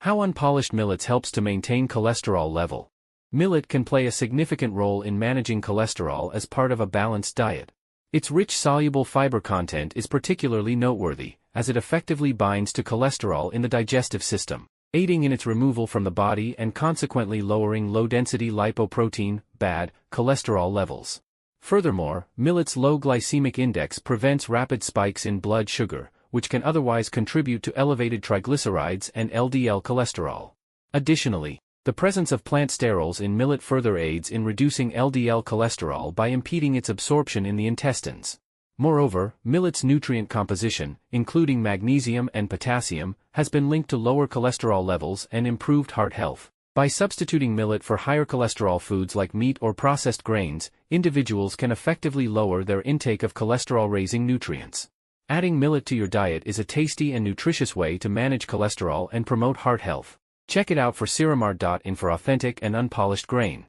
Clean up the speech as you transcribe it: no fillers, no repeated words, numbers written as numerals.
How unpolished millets helps to maintain cholesterol level. Millet can play a significant role in managing cholesterol as part of a balanced diet. Its rich soluble fiber content is particularly noteworthy, as it effectively binds to cholesterol in the digestive system, aiding in its removal from the body and consequently lowering low-density lipoprotein, bad, cholesterol levels. Furthermore, millet's low glycemic index prevents rapid spikes in blood sugar, which can otherwise contribute to elevated triglycerides and LDL cholesterol. Additionally, the presence of plant sterols in millet further aids in reducing LDL cholesterol by impeding its absorption in the intestines. Moreover, millet's nutrient composition, including magnesium and potassium, has been linked to lower cholesterol levels and improved heart health. By substituting millet for higher cholesterol foods like meat or processed grains, individuals can effectively lower their intake of cholesterol-raising nutrients. Adding millet to your diet is a tasty and nutritious way to manage cholesterol and promote heart health. Check it out for Sirimart.in for authentic and unpolished grain.